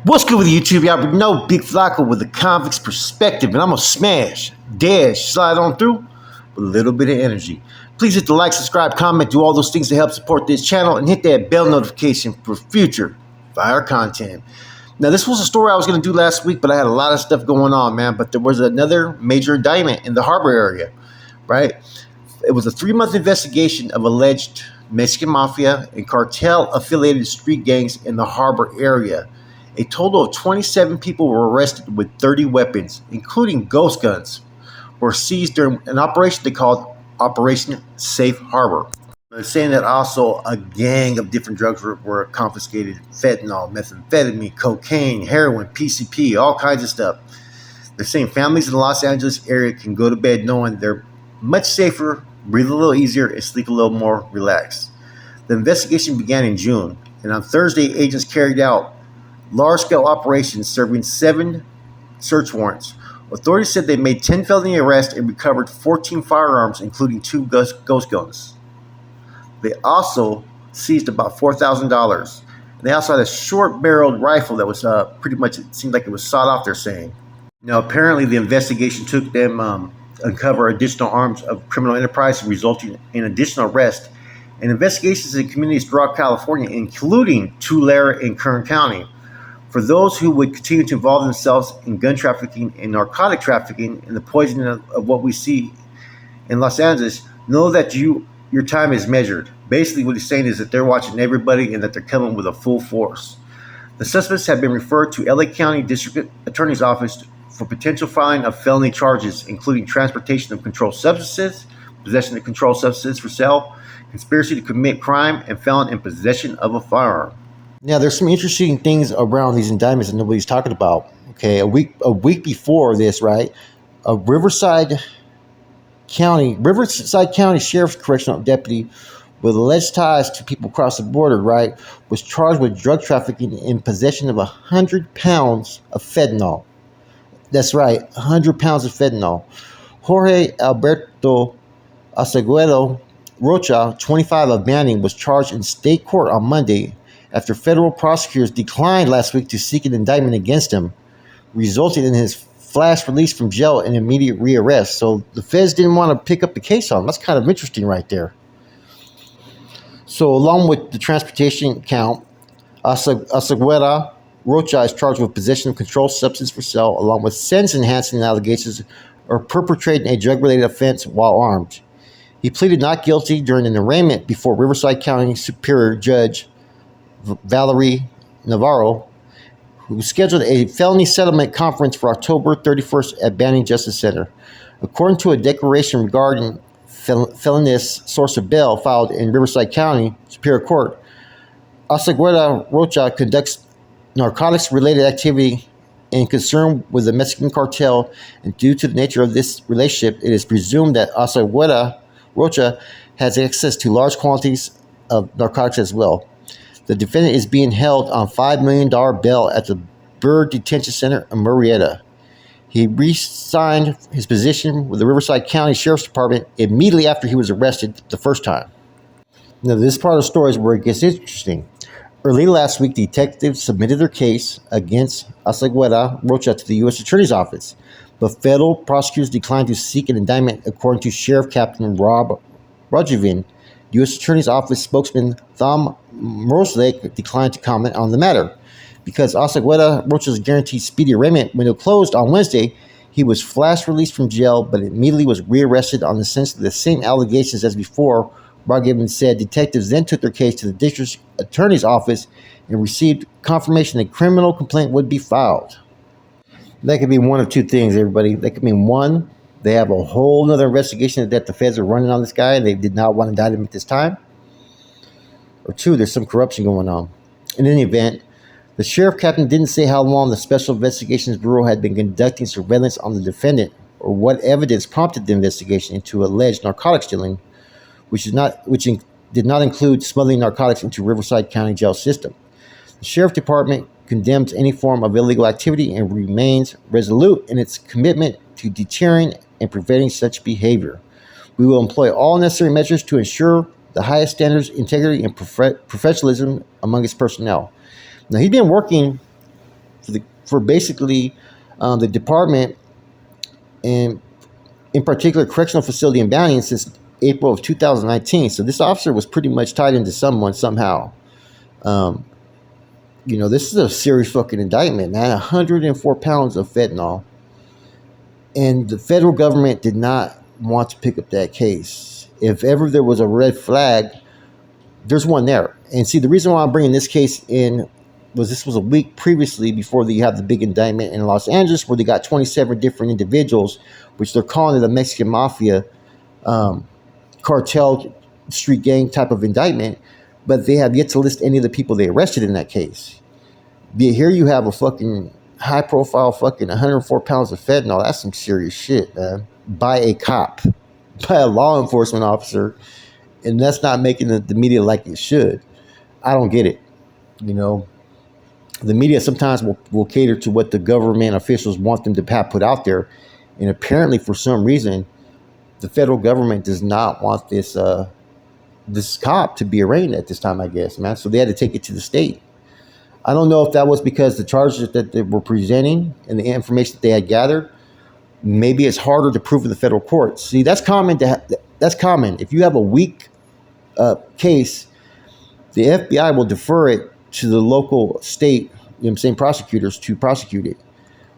What's good with YouTube? Y'all know Big Flacco with the convict's perspective, and I'm gonna smash, dash, slide on through with a little bit of energy. Please hit the like, subscribe, comment, do all those things to help support this channel, and hit that bell notification for future fire content. Now, this was a story I was gonna do last week, but I had a lot of stuff going on, man. But there was another major indictment in the harbor area, right? It was a 3-month investigation of alleged Mexican mafia and cartel-affiliated street gangs in the harbor area. A total of 27 people were arrested with 30 weapons, including ghost guns, were seized during an operation they called Operation Safe Harbor. They're saying that also a gang of different drugs were confiscated: fentanyl, methamphetamine, cocaine, heroin, PCP, all kinds of stuff. They're saying families in the Los Angeles area can go to bed knowing they're much safer, breathe a little easier, and sleep a little more relaxed. The investigation began in June, and on Thursday, agents carried out large-scale operations serving 7 search warrants. Authorities said they made 10 felony arrests and recovered 14 firearms, including 2 ghost guns. They also seized about $4,000. They also had a short-barreled rifle that was pretty much, it seemed like it was sawed off, they're saying. Now, apparently the investigation took them uncover additional arms of criminal enterprise, resulting in additional arrests and investigations in communities throughout California, including Tulare and Kern County. For those who would continue to involve themselves in gun trafficking and narcotic trafficking and the poisoning of what we see in Los Angeles, know that your time is measured. Basically, what he's saying is that they're watching everybody and that they're coming with a full force. The suspects have been referred to LA County District Attorney's Office for potential filing of felony charges, including transportation of controlled substances, possession of controlled substances for sale, conspiracy to commit crime, and felon in possession of a firearm. Now, there's some interesting things around these indictments that nobody's talking about. Okay, a week before this, right? A Riverside County Sheriff's Correctional Deputy with alleged ties to people across the border, right, was charged with drug trafficking in possession of 100 pounds of fentanyl. That's right, 100 pounds of fentanyl. Jorge Alberto Aceguero Rocha, 25, of Manning, was charged in state court on Monday after federal prosecutors declined last week to seek an indictment against him, resulting in his flash release from jail and immediate rearrest. So the feds didn't want to pick up the case on him. That's kind of interesting right there. So along with the transportation count, Aceguera Rocha is charged with possession of controlled substance for sale, along with sentence-enhancing allegations of perpetrating a drug-related offense while armed. He pleaded not guilty during an arraignment before Riverside County Superior Judge Valerie Navarro, who scheduled a felony settlement conference for October 31st at Banning Justice Center. According to a declaration regarding felonious source of bail filed in Riverside County Superior Court, Aceguera Rocha conducts narcotics-related activity in concern with the Mexican cartel, and due to the nature of this relationship, it is presumed that Aceguera Rocha has access to large quantities of narcotics as well. The defendant is being held on $5 million bail at the Byrd Detention Center in Murrieta. He resigned his position with the Riverside County Sheriff's Department immediately after he was arrested the first time. Now, this part of the story is where it gets interesting. Early last week, detectives submitted their case against Aceguera Rocha to the U.S. Attorney's Office, but federal prosecutors declined to seek an indictment, according to Sheriff Captain Rob Rajavin. U.S. Attorney's Office spokesman Thom Moslake declined to comment on the matter. Because Aceguera Rocha's guaranteed speedy arraignment window closed on Wednesday, he was flash released from jail, but immediately was rearrested on essentially the same allegations as before. Rajavin said detectives then took their case to the District Attorney's Office and received confirmation that a criminal complaint would be filed. That could be one of two things, everybody. That could mean, one, they have a whole other investigation that the feds are running on this guy and they did not want to indict him at this time. Or two, there's some corruption going on. In any event, the sheriff captain didn't say how long the Special Investigations Bureau had been conducting surveillance on the defendant or what evidence prompted the investigation into alleged narcotics dealing, which did not include smuggling narcotics into Riverside County jail system. The Sheriff Department condemns any form of illegal activity and remains resolute in its commitment to deterring and preventing such behavior. We will employ all necessary measures to ensure the highest standards, integrity, and professionalism among its personnel. Now, he'd been working for basically the department, and in particular correctional facility in Bounty, since April of 2019. So this officer was pretty much tied into someone somehow. Um, this is a serious fucking indictment, man. 104 pounds of fentanyl. And the federal government did not want to pick up that case. If ever there was a red flag, there's one there. And see, the reason why I'm bringing this case in was this was a week previously before you have the big indictment in Los Angeles where they got 27 different individuals, which they're calling it a Mexican Mafia cartel street gang type of indictment, but they have yet to list any of the people they arrested in that case. Yet here you have a fucking high profile fucking 104 pounds of fentanyl. That's some serious shit, man. By a cop, by a law enforcement officer, and that's not making the media like it should. I don't get it. The media sometimes will cater to what the government officials want them to have put out there, and apparently for some reason the federal government does not want this cop to be arraigned at this time, I guess, man. So they had to take it to the state. I don't know if that was because the charges that they were presenting and the information that they had gathered, maybe it's harder to prove in the federal courts. See, that's common. That's common. If you have a weak case, the FBI will defer it to the local state, prosecutors to prosecute it.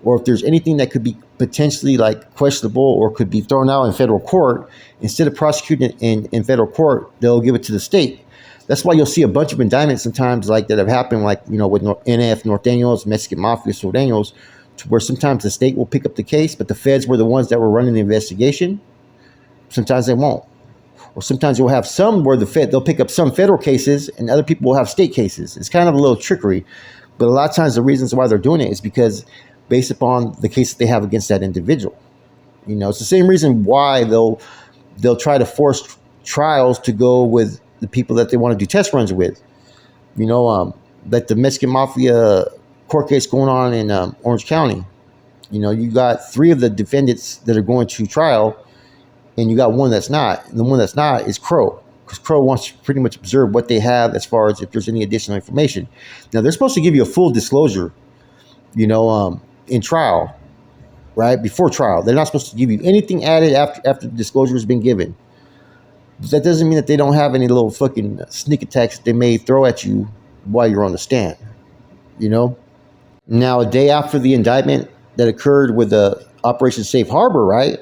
Or if there's anything that could be potentially like questionable or could be thrown out in federal court, instead of prosecuting it in federal court, they'll give it to the state. That's why you'll see a bunch of indictments sometimes like that have happened, like, with NF, Norteños, Mexican Mafia, Sureños, to where sometimes the state will pick up the case, but the feds were the ones that were running the investigation. Sometimes they won't. Or sometimes you'll have some where they'll pick up some federal cases and other people will have state cases. It's kind of a little trickery. But a lot of times the reasons why they're doing it is because based upon the case that they have against that individual. It's the same reason why they'll try to force trials to go with the people that they want to do test runs with. Like the Mexican Mafia court case going on in Orange County. You got 3 of the defendants that are going to trial, and you got one that's not. And the one that's not is Crow, because Crow wants to pretty much observe what they have as far as if there's any additional information. Now, they're supposed to give you a full disclosure, in trial, right? Before trial. They're not supposed to give you anything added after the disclosure has been given. But that doesn't mean that they don't have any little fucking sneak attacks that they may throw at you while you're on the stand, Now, a day after the indictment that occurred with the Operation Safe Harbor, right?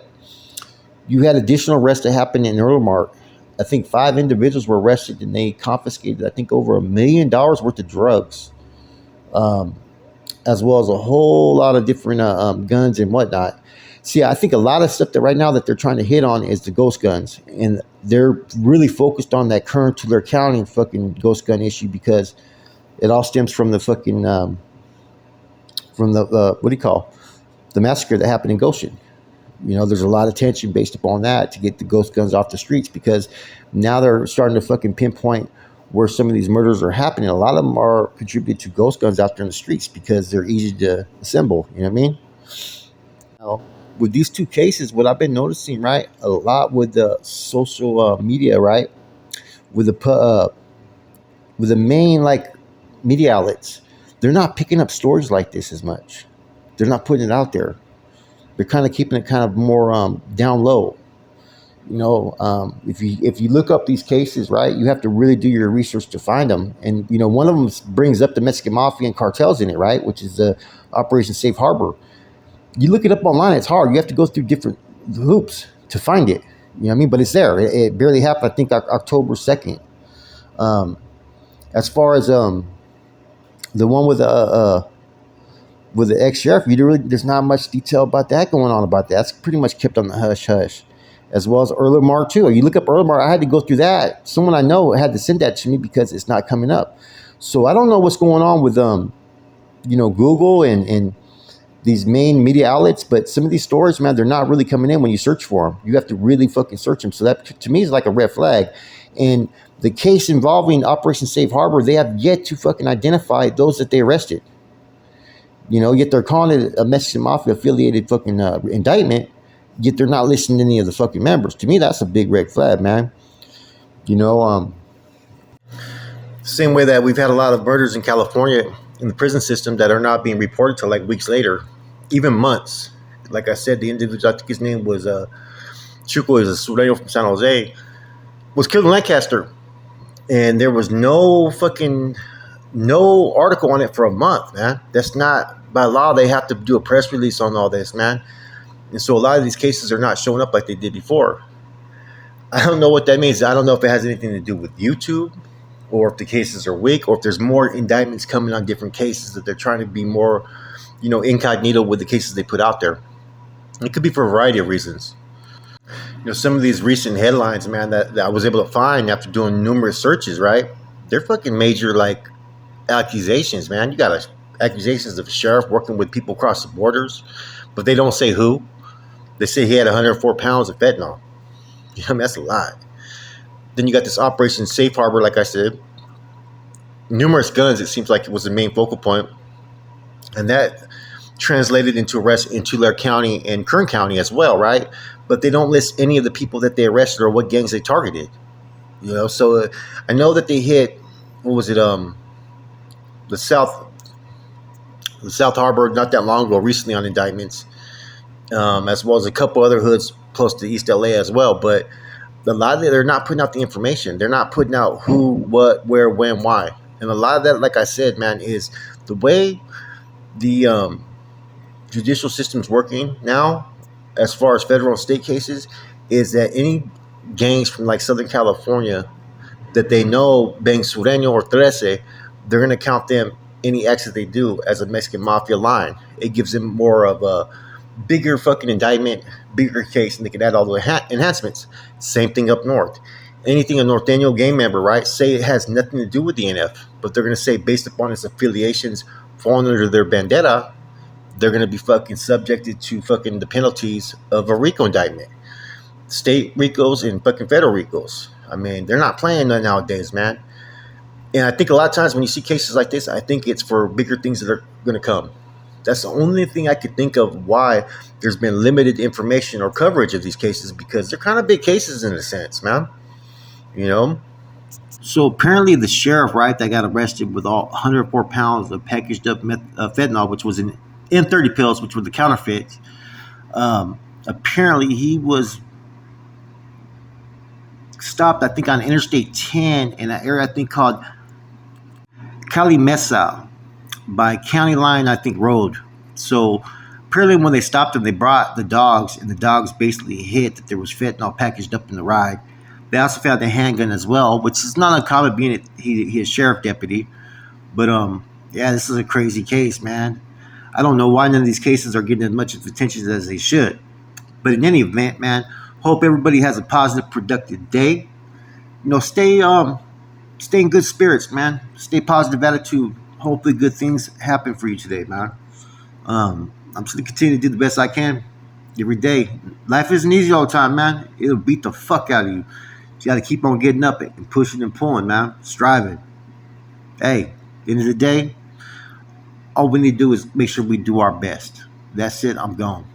You had additional arrests that happened in Earl. I think 5 individuals were arrested and they confiscated, I think, over $1 million worth of drugs, as well as a whole lot of different guns and whatnot. See, I think a lot of stuff that right now that they're trying to hit on is the ghost guns. And they're really focused on that current Tulare County fucking ghost gun issue because it all stems from the fucking, the massacre that happened in Goshen. There's a lot of tension based upon that to get the ghost guns off the streets because now they're starting to fucking pinpoint where some of these murders are happening. A lot of them are contributed to ghost guns out there in the streets because they're easy to assemble. You know what I mean? Now, with these 2 cases, what I've been noticing, right, a lot with the social media, right, with the main like media outlets, they're not picking up stories like this as much. They're not putting it out there. They're kind of keeping it kind of more down low. If you look up these cases, right, you have to really do your research to find them. And one of them brings up the Mexican Mafia and cartels in it, right, which is the Operation Safe Harbor. You look it up online, it's hard. You have to go through different hoops to find it. You know what I mean? But it's there. It barely happened, I think, October 2nd. As far as the one with the ex-sheriff, there's not much detail about that going on about that. That's pretty much kept on the hush-hush. As well as Earl too. You look up Earl, I had to go through that. Someone I know had to send that to me because it's not coming up. So I don't know what's going on with Google and these main media outlets, but some of these stories, man, they're not really coming in when you search for them. You have to really fucking search them. So that to me is like a red flag. And the case involving Operation Safe Harbor, they have yet to fucking identify those that they arrested. Yet they're calling it a Mexican Mafia affiliated fucking indictment, yet they're not listing any of the fucking members. To me, that's a big red flag, man. Same way that we've had a lot of murders in California in the prison system that are not being reported till like weeks later, even months. Like I said, the individual, I think his name was Chuco, is a Sureño from San Jose, was killed in Lancaster, and there was no article on it for a month, man. That's not by law. They have to do a press release on all this, man. And so a lot of these cases are not showing up like they did before. I don't know what that means. I don't know if it has anything to do with YouTube, or if the cases are weak, or if there's more indictments coming on different cases that they're trying to be more, incognito with the cases they put out there. It could be for a variety of reasons. Some of these recent headlines, man, that I was able to find after doing numerous searches, right? They're fucking major, like, accusations, man. You got accusations of a sheriff working with people across the borders, but they don't say who. They say he had 104 pounds of fentanyl. That's a lot. Then you got this Operation Safe Harbor, like I said. Numerous guns, it seems like it was the main focal point. And that translated into arrests in Tulare County and Kern County as well, right? But they don't list any of the people that they arrested or what gangs they targeted. So I know that they hit, what was it, the South Harbor not that long ago, recently on indictments, as well as a couple other hoods close to East LA as well. But a lot of it, they're not putting out the information. They're not putting out who, what, where, when, why. And a lot of that, like I said, man, is the way the judicial system's working now, as far as federal and state cases, is that any gangs from like Southern California that they know being Sureño or Trece, they're going to count them, any acts that they do, as a Mexican Mafia line. It gives them more of a bigger fucking indictment, bigger case, and they can add all the enhancements. Same thing up north. Anything a Norteño gang member, right, say it has nothing to do with the NF, but they're going to say based upon its affiliations falling under their bandera, they're going to be fucking subjected to fucking the penalties of a RICO indictment. State RICOs and fucking federal RICOs. I mean, they're not playing that nowadays, man. And I think a lot of times when you see cases like this, I think it's for bigger things that are going to come. That's the only thing I could think of why there's been limited information or coverage of these cases, because they're kind of big cases in a sense, man. So apparently the sheriff, right, that got arrested with all 104 pounds of packaged up fentanyl, which was in M30 pills, which were the counterfeits. Apparently he was stopped, I think, on Interstate 10 in an area I think called Cali Mesa by County Line, I think, Road. So apparently when they stopped him, they brought the dogs, and the dogs basically hit that there was fentanyl packaged up in the ride. They also found the handgun as well, which is not uncommon being he is sheriff deputy. But yeah, this is a crazy case, man. I don't know why none of these cases are getting as much attention as they should. But in any event, man, hope everybody has a positive, productive day. Stay in good spirits, man. Stay positive attitude. Hopefully good things happen for you today, man. I'm just going to continue to do the best I can every day. Life isn't easy all the time, man. It'll beat the fuck out of you. You got to keep on getting up and pushing and pulling, man. Striving. Hey, at the end of the day, all we need to do is make sure we do our best. That's it. I'm gone.